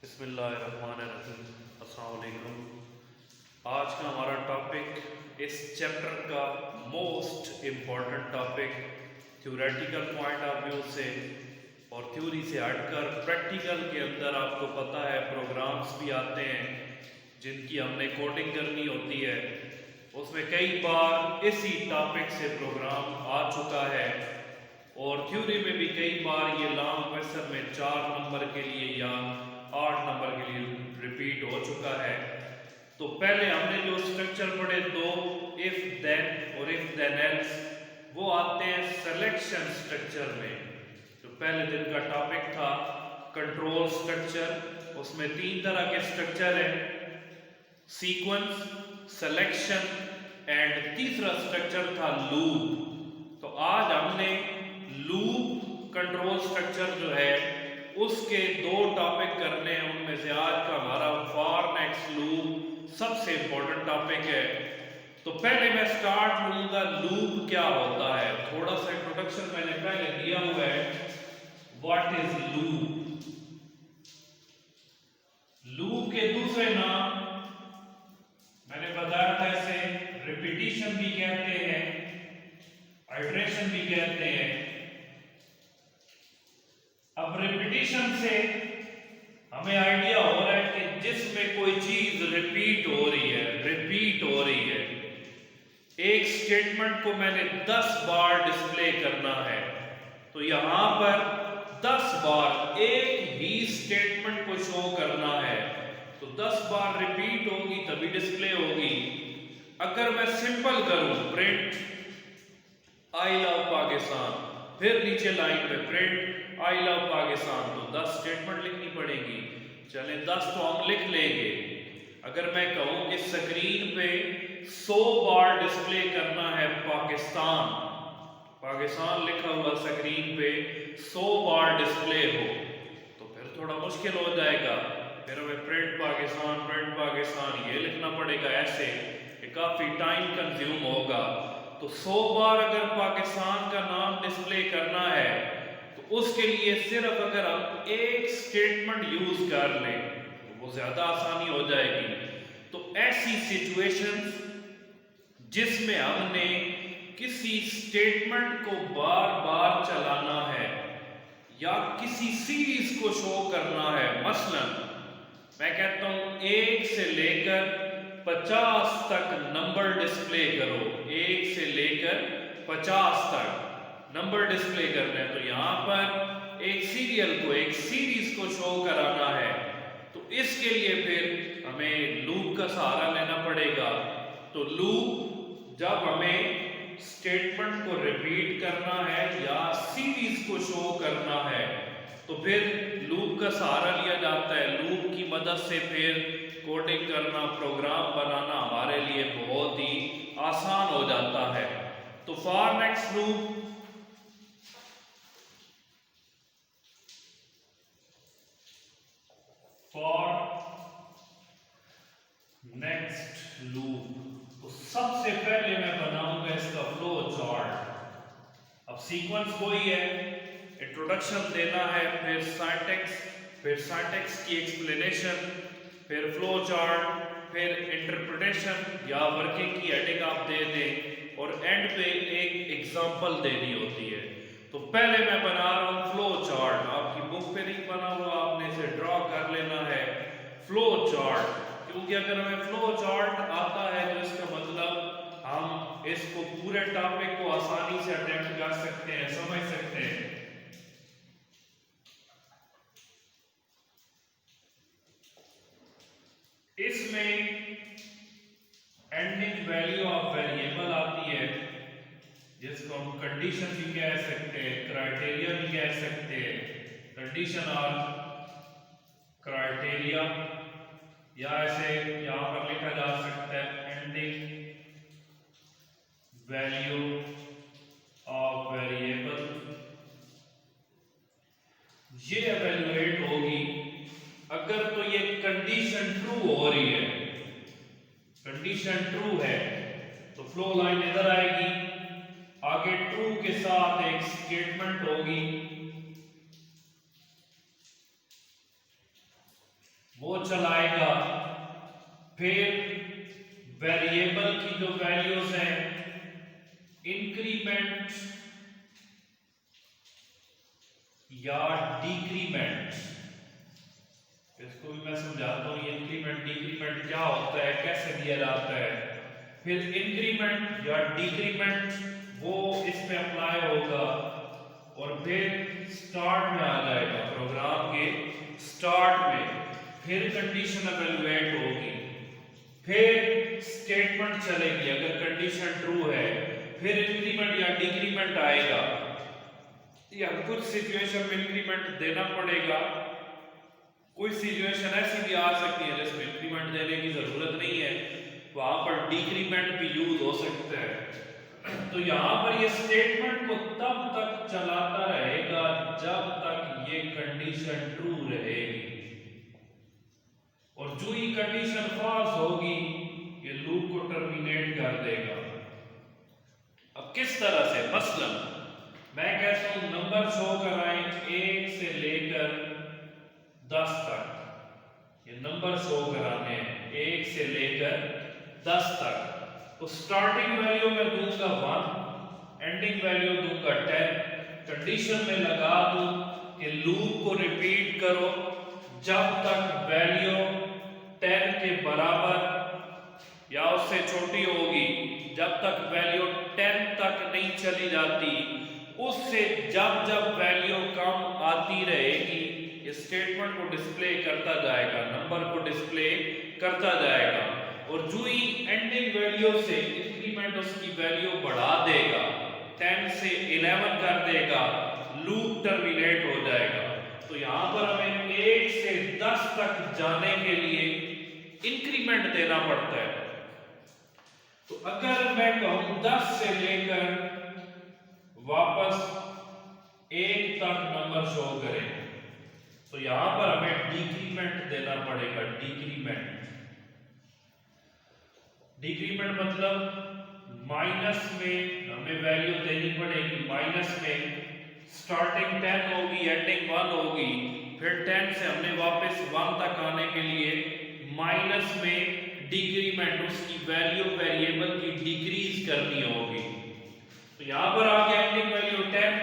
बिस्मिल्लाहिर्रहमानिर्रहीम। अस्सलाम वालेकुम। आज का हमारा टॉपिक इस चैप्टर का most important topic theoretical point of view से और थ्योरी से हटकर प्रैक्टिकल के अंदर आपको पता है प्रोग्राम्स भी आते हैं जिनकी हमने कोडिंग करनी होती है। उसमें कई बार इसी टॉपिक से प्रोग्राम आ चुका है और थ्योरी में भी कई बार ये लॉन्ग क्वेश्चन में 4 नंबर के लिए या 8 नंबर के लिए रिपीट हो चुका है। तो पहले हमने जो स्ट्रक्चर पढ़े दो, इफ देन और इफ देन एल्स, वो आते हैं सिलेक्शन स्ट्रक्चर में। जो पहले दिन का टॉपिक था कंट्रोल स्ट्रक्चर, उसमें 3 तरह के स्ट्रक्चर है, सीक्वेंस, सिलेक्शन एंड तीसरा स्ट्रक्चर था लूप। तो आज हमने लूप कंट्रोल स्ट्रक्चर जो है उसके 2 टॉपिक करने हैं। उनमें से आज का हमारा फॉर नेक्स्ट लूप सबसे इंपॉर्टेंट टॉपिक है। तो पहले मैं स्टार्ट लूंगा लूप क्या होता है। थोड़ा सा इंट्रोडक्शन मैंने पहले दिया हुआ है, व्हाट इज लूप। लूप के दूसरे नाम मैंने बताया था, इसे रिपीटिशन भी कहते हैं, आइटरेशन भी कहते हैं। अब रिपीटिशन से हमें आइडिया हो रहा है कि जिसमें कोई चीज रिपीट हो रही है। एक स्टेटमेंट को मैंने 10 बार डिस्प्ले करना है, तो यहां पर 10 बार एक ही स्टेटमेंट को शो करना है, तो 10 बार रिपीट होगी तभी डिस्प्ले होगी। अगर मैं सिंपल करूं प्रिंट आई लव पाकिस्तान, फिर नीचे लाइन में प्रिंट आई लव पाकिस्तान, तो 10 स्टेटमेंट लिखनी पड़ेगी। चलें 10 तो हम लिख लेंगे। अगर मैं कहूं कि स्क्रीन पे 100 बार डिस्प्ले करना है पाकिस्तान, पाकिस्तान लिखा हुआ स्क्रीन पे 100 बार डिस्प्ले हो, तो फिर थोड़ा मुश्किल हो जाएगा। फिर हमें प्रिंट पाकिस्तान ये लिखना पड़ेगा ऐसे कि काफी टाइम कंज्यूम होगा। तो 100 बार अगर पाकिस्तान का नाम डिस्प्ले करना है तो उसके लिए सिर्फ अगर हम एक स्टेटमेंट यूज कर लें तो वो ज्यादा आसानी हो जाएगी। तो ऐसी सिचुएशंस जिसमें हमने किसी स्टेटमेंट को बार बार चलाना है या किसी सीरीज को शो करना है, मसलन मैं कहता हूं 1 से लेकर 50 तक नंबर डिस्प्ले करो, 1 से लेकर 50 तक नंबर डिस्प्ले करना है, तो यहां पर एक सीरियल को, एक सीरीज को शो कराना है। तो इसके लिए फिर हमें लूप का सहारा लेना पड़ेगा। तो लूप जब हमें स्टेटमेंट को रिपीट करना है या सीरीज को शो करना है तो फिर लूप का सहारा लिया जाता है। लूप की मदद से फिर कोडिंग करना, प्रोग्राम बनाना हमारे लिए बहुत ही आसान हो जाता है। तो फॉर नेक्स्ट लूप, तो सबसे पहले मैं बनाऊंगा इसका फ्लो चार्ट। अब सीक्वेंस वही है, इंट्रोडक्शन देना है, फिर सिंटैक्स की एक्सप्लेनेशन, फिर फ्लो चार्ट, फिर इंटरप्रिटेशन या वर्किंग की हेडिंग आप दे दें और एंड पे एक एग्जांपल देनी होती है। तो पहले मैं बना रहा हूं फ्लो चार्ट। आपकी बुक पे नहीं बना हुआ, आपने इसे ड्रॉ कर लेना है फ्लो चार्ट, क्योंकि अगर हमें फ्लो चार्ट आता है तो इसका मतलब हम इसको पूरे टॉपिक को आसानी से अटेम्प्ट कर सकते हैं, समझ सकते हैं। इसमें एंडिंग वैल्यू ऑफ वेरिएबल आती है जिसको हम कंडीशन भी कह सकते हैं, क्राइटेरिया भी कह सकते हैं। कंडीशन और क्राइटेरिया, या ऐसे यहां पर लिखा जा सकता है एंडिंग वैल्यू ऑफ वेरिएबल। ये एवेल्युएट होगी अगर तो ये कंडीशन ट्रू हो रही है, कंडीशन ट्रू है तो फ्लो लाइन इधर आएगी, आगे ट्रू के साथ एक स्टेटमेंट होगी वो चलाएगा। फिर वेरिएबल की जो वैल्यूज हैं, इंक्रीमेंट या डिक्रीमेंट, इसको भी मैं समझाता हूं। इंक्रीमेंट डिक्रीमेंट क्या होता है, कैसे दिया जाता है। फिर इंक्रीमेंट या डिक्रीमेंट वो इस पे अप्लाई होगा और फिर स्टार्ट में आ जाएगा, प्रोग्राम के स्टार्ट में। फिर कंडीशन एवेलुएट होगी, फिर स्टेटमेंट चलेगी अगर कंडीशन ट्रू है, फिर इंक्रीमेंट या डिक्रीमेंट आएगा, या कुछ सिचुएशन में इंक्रीमेंट देना पड़ेगा। कोई सिचुएशन ऐसी भी आ सकती है जिसमें इंक्रीमेंट देने की जरूरत नहीं है, वहां पर डिक्रीमेंट भी यूज हो सकता है। तो यहां पर ये स्टेटमेंट को तब तक चलाता रहेगा जब तक ये कंडीशन ट्रू रहेगी, और जो ही कंडीशन फॉल्स होगी ये लूप को टर्मिनेट कर देगा। अब किस तरह से, मसलन मैं कहता हूं नंबर शो कराएं 1 से लेकर 10 तक, ये नंबर शो कराने हैं 1 से लेकर 10 तक। तो स्टार्टिंग वैल्यू में दूंगा 1, एंडिंग वैल्यू दूंगा 10, कंडीशन में लगा दूं कि लूप को रिपीट करो जब तक वैल्यू 10 के बराबर या उससे छोटी होगी, जब तक वैल्यू 10 तक नहीं चली जाती, उससे जब जब वैल्यू कम आती रहेगी इस स्टेटमेंट को डिस्प्ले करता जाएगा, नंबर को डिस्प्ले करता जाएगा। और जो ही एंडिंग वैल्यू से इंक्रीमेंट उसकी वैल्यू बढ़ा देगा, 10 से 11 कर देगा, लूप टर्मिनेट हो जाएगा। तो यहां पर हमें 1 से 10 तक जाने के लिए इंक्रीमेंट देना पड़ता है। तो अगर मैं कहूं 10 से लेकर वापस 1 तक नंबर शो करें, तो यहां पर हमें डिक्रीमेंट देना पड़ेगा। डिक्रीमेंट मतलब माइनस में हमें वैल्यू देनी पड़ेगी, माइनस में स्टार्टिंग 10 होगी, एंडिंग 1 होगी, फिर 10 से हमने वापस 1 तक आने के लिए माइनस में डिक्रीमेंट, उसकी वैल्यू वेरिएबल की डिक्रीज करनी होगी। तो यहां पर आ गया एंडिंग वैल्यू 10,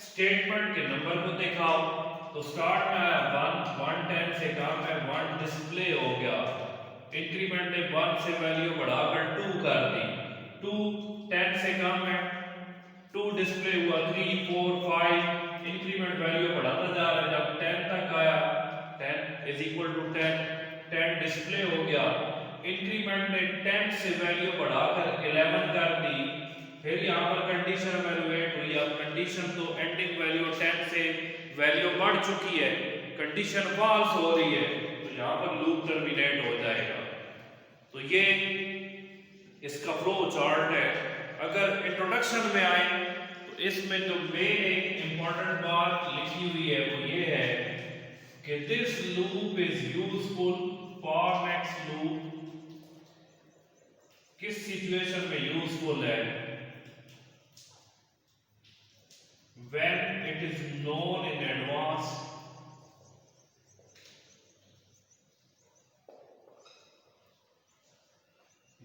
स्टेटमेंट के नंबर को दिखाओ, तो स्टार्ट में आया 1, 10 से कम है, 1 डिस्प्ले हो गया। इंक्रीमेंट ने 1 से वैल्यू बढ़ाकर 2 कर दी, 2 10 से कम है, 2 डिस्प्ले हुआ, 3, 4, 5 इंक्रीमेंट वैल्यू बढ़ाता जा रहा है। जब 10 तक आया, 10 इज इक्वल टू 10, 10 डिस्प्ले हो गया। इंक्रीमेंट ने 10 से वैल्यू बढ़ाकर 11 कर दी, फिर यहां पर कंडीशन एवेलुएट हुई। अब कंडीशन तो एंडिंग वैल्यू 10 से वैल्यू बढ़ चुकी है, कंडीशन फॉल्स हो रही है, तो यहां पर लूप टर्मिनेट हो जाएगा। तो ये इसका फ्लो चार्ट है। अगर इंट्रोडक्शन में आए तो इसमें जो मेन एक इंपॉर्टेंट बात लिखी हुई है वो ये है कि this loop is useful for next loop. किस सिचुएशन में यूजफुल है? When it is known in advance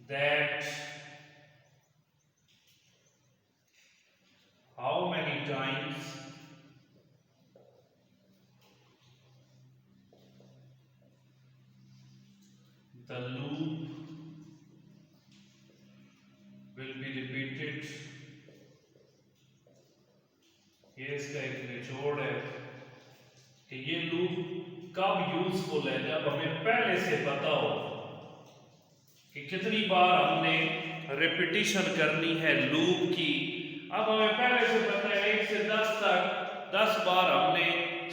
that how many times the loop will be repeated। ये इसका एक निचोड़ है कि ये लूप कब यूजफुल है, जब हमें पहले से पता हो कि कितनी बार हमने रिपीटिशन करनी है लूप की। अब हमें पहले से पता है 1 से 10 तक 10 बार हमने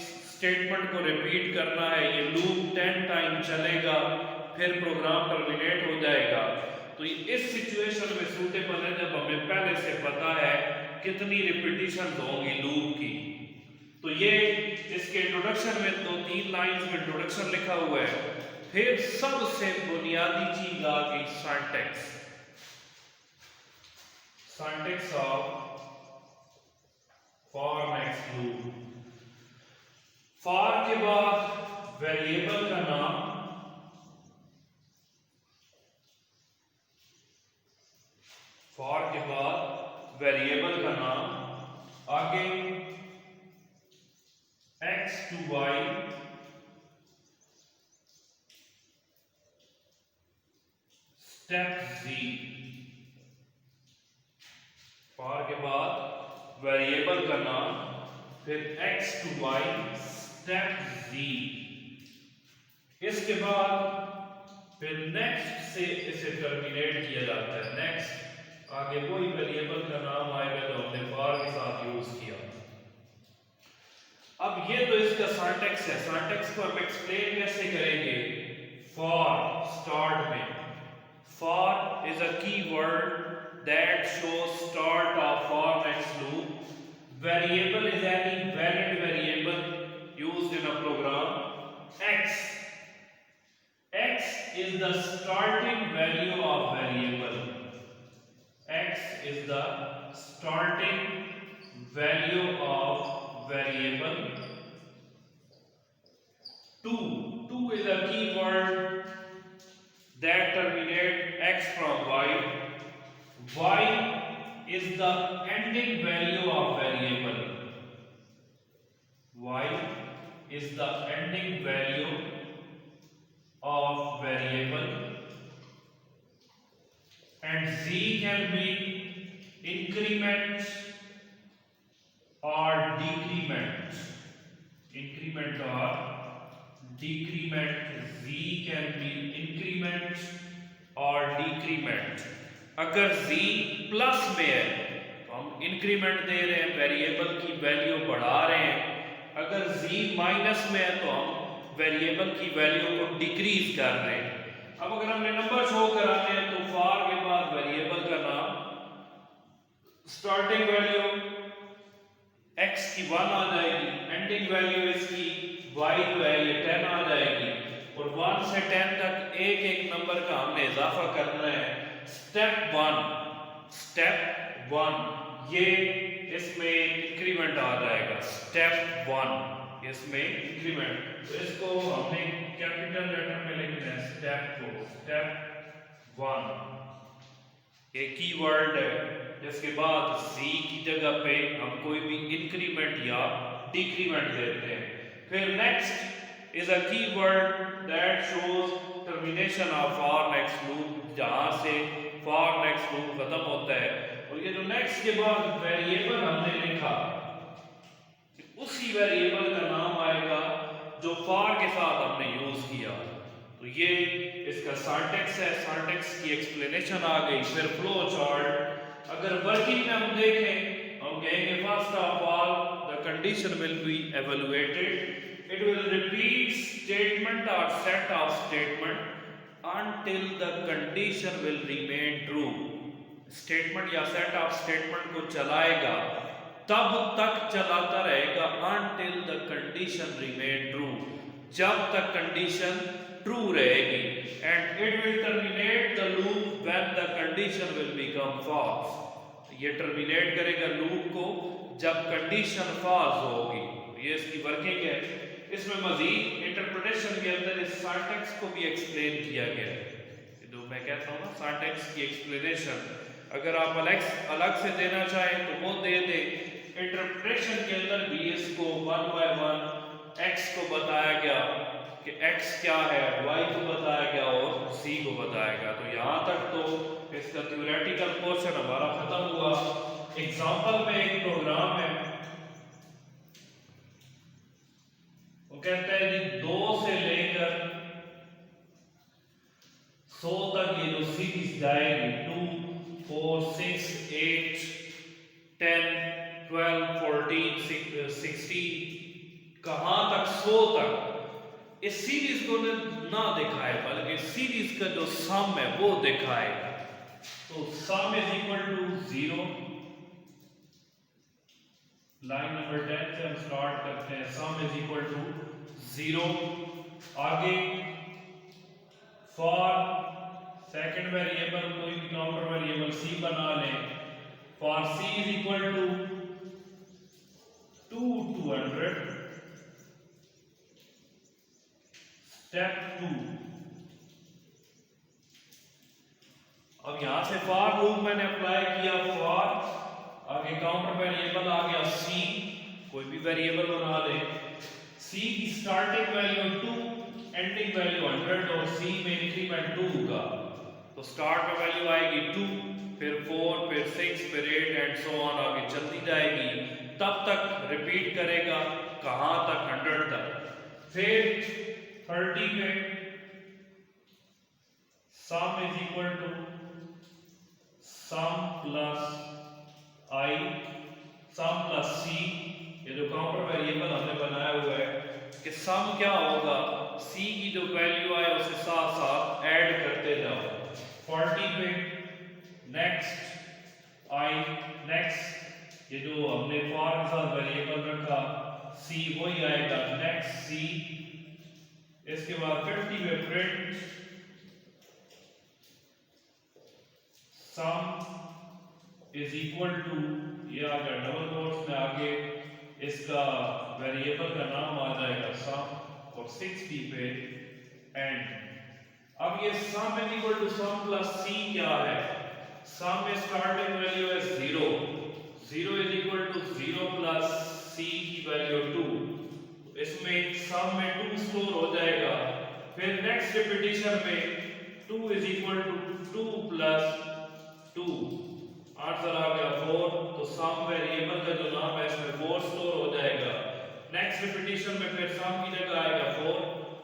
स्टेटमेंट को रिपीट करना है, ये लूप 10 टाइम चलेगा, फिर प्रोग्राम टर्मिनेट हो जाएगा। तो इस सिचुएशन में सूटेबल है जब हमें पहले से पता है कितनी रिपीटिशन होंगी लूप की। तो ये इसके इंट्रोडक्शन में 2-3 लाइंस में इंट्रोडक्शन लिखा हुआ है। फिर सबसे बुनियादी चीज आ गई syntax, syntax of for next loop. For के बाद वेरिएबल का नाम आगे x to y step z, for के बाद वेरिएबल का नाम, फिर x to y step z, इसके बाद फिर नेक्स्ट से इसे टर्मिनेट किया जाता है। नेक्स्ट आगे वही वेरिएबल का नाम आएगा जो हमने फॉर के साथ यूज किया। अब ये तो इसका सिंटैक्स है। सिंटैक्स को हम एक्सप्लेन कैसे करेंगे? फॉर स्टार्ट में, for is a keyword that shows start of for next loop. Variable is any valid variable used in a program. X is the starting value of variable. X is the starting value of variable. 2 is a keyword that terminate x from y. Y is the ending value of variable. Y is the ending value of variable. And Z can be increment or decrement. Increment or decrement. Z can be increment or decrement. अगर z plus में है तो हम increment दे रहे हैं, variable की value बढ़ा रहे हैं। अगर z माइनस में है तो हम वेरिएबल की वैल्यू को डिक्रीज कर रहे हैं। अब अगर हमने नंबर शो कराने हैं तो फॉर के बाद वेरिएबल का नाम, स्टार्टिंग वैल्यू x की 1 आ जाएगी, एंडिंग वैल्यू इसकी y जो है ये 10 आ जाएगी, और 1 से 10 तक एक एक नंबर का हमने इजाफा करना है। स्टेप वन ये इसमें इंक्रीमेंट आ जाएगा। स्टेप 1 इसमें इंक्रीमेंट, तो इसको हमने कैपिटल लेटर में लिखना है। स्टेप 1 एक कीवर्ड है जिसके बाद z की जगह पे हम कोई भी इंक्रीमेंट या डिक्रीमेंट देते हैं। फिर next is a keyword that shows termination of for next loop, जहां से फॉर नेक्स्ट लूप खत्म होता है। और ये जो नेक्स्ट के बाद वेरिएबल हमने लिखा, उसी वेरिएबल का नाम आएगा जो फॉर के साथ हमने यूज किया। तो ये इसका सिंटैक्स है। सिंटैक्स की एक्सप्लेनेशन आ गई। फिर फ्लो चार्ट, अगर वर्किंग में हम देखें, हम कहेंगे first of all the condition will be evaluated, it will repeat statement or set of statement until the condition will remain true. Statement या सेट ऑफ स्टेटमेंट को चलाएगा, तब तक चलाता रहेगा until the condition remain true, जब तक condition true रहेगी। and it will terminate the loop when the condition will become false. ये टर्मिनेट करेगा लूप को जब कंडीशन फॉल्स होगी। ये इसकी वर्किंग है। इसमें मजीद इंटरप्रिटेशन के अंदर इस सिंटैक्स को भी एक्सप्लेन किया गया है। जो मैं कहता हूँ ना सिंटैक्स की एक्सप्लेनेशन, अगर आप अलग से देना चाहें तो वो दे दे। इंटरप्रिटेशन के अंदर भी इसको 1 by 1 x को बताया गया कि x क्या है, y को बताया गया और c को बताया गया। तो यहाँ तक तो इसका थ्योरेटिकल पोर्शन हमारा खत्म हुआ। एग्जाम्पल में एक प्रोग्राम है, कहते हैं जी 2 से लेकर 100 तक ये जो सीरीज जाएगी, 2, 4, 6, 8, 10, 12, 14, 16, कहां तक 100 तक इस सीरीज को ना दिखाए, बल्कि सीरीज का जो सम है वो दिखाए। तो sum is equal to 0। Line number 10 से हम स्टार्ट करते हैं। Sum is equal to 0। आगे फॉर सेकंड वेरिएबल कोई भी काउंटर वेरिएबल c बना लें। For c is equal to 200। Step 2। अब यहां से फॉर लूप मैंने अप्लाई किया। फॉर आगे काउंटर वेरिएबल आ गया सी, कोई भी वेरिएबल बना दे। सी की स्टार्टिंग वैल्यू 2, एंडिंग वैल्यू 100 और सी में इंक्रीमेंट 2 का, तो स्टार्ट में वैल्यू आएगी 2, फिर 4, फिर 6, फिर 8 एंड सो ऑन आगे चलती जाएगी, तब तक रिपीट करेगा कहां तक, 100 तक। फिर 30 पे sum is equal to sum plus I, sum plus C, ये जो काउंटर वेरिएबल हमने बनाया हुआ है कि सम क्या होगा, सी की जो वैल्यू आए उसे साथ साथ ऐड करते जाओ। 40 पे नेक्स्ट आई, नेक्स्ट ये जो हमने फॉर के साथ वेरिएबल रखा सी वही आएगा, नेक्स्ट सी। इसके बाद 50 पे print sum is equal to, ये आ गया डबल कोट्स में, आगे इसका वेरिएबल का नाम आ जाएगा सम, और 60 पे एंड। अब ये sum is equal to sum plus C क्या है, सम में स्टार्टिंग वैल्यू है 0, 0 is equal to 0 plus C की वैल्यू 2, इसमें सम में 2 स्टोर हो जाएगा। फिर नेक्स्ट रिपीटिशन में 2 is equal to 2 plus 2, answer आ गया 4, तो सम वेरिएबल का जो नाम है इसमें 4 स्टोर हो जाएगा। नेक्स्ट रिपीटिशन में फिर सम की जगह आएगा 4,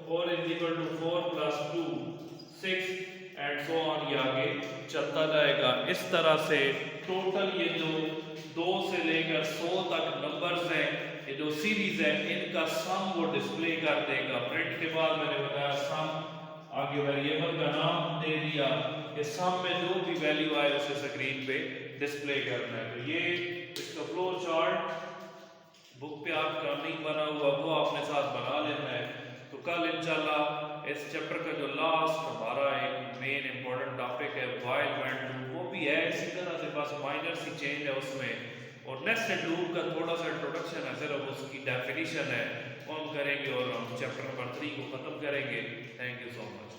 4 is equal to 4 plus 2 6 and so on, ये आगे चलता जाएगा। इस तरह से टोटल ये जो 2 से लेकर 100 तक नंबर्स हैं, ये जो सीरीज है इनका सम वो डिस्प्ले कर देगा। प्रिंट के बाद मैंने बताया सम, आगे वेरिएबल का नाम दे दिया कि सम में जो भी वैल्यू आए उसे स्क्रीन पे डिस्प्ले करना है। तो ये इसका फ्लो चार्ट बुक पे आपका नहीं बना हुआ वो आपने साथ बना लेना है। तो कल इंशाल्लाह इस चैप्टर का जो लास्ट हमारा एक मेन इंपॉर्टेंट टॉपिक है व्हाइल व्हेन डू, वो भी है इसी तरह से, बस माइनर सी चेंज है उसमें, और नेस्टेड लूप का थोड़ा सा इंट्रोडक्शन है, सिर्फ उसकी डेफिनेशन है वो हम करेंगे और हम चैप्टर नंबर 3 को खत्म करेंगे। Thank you so much.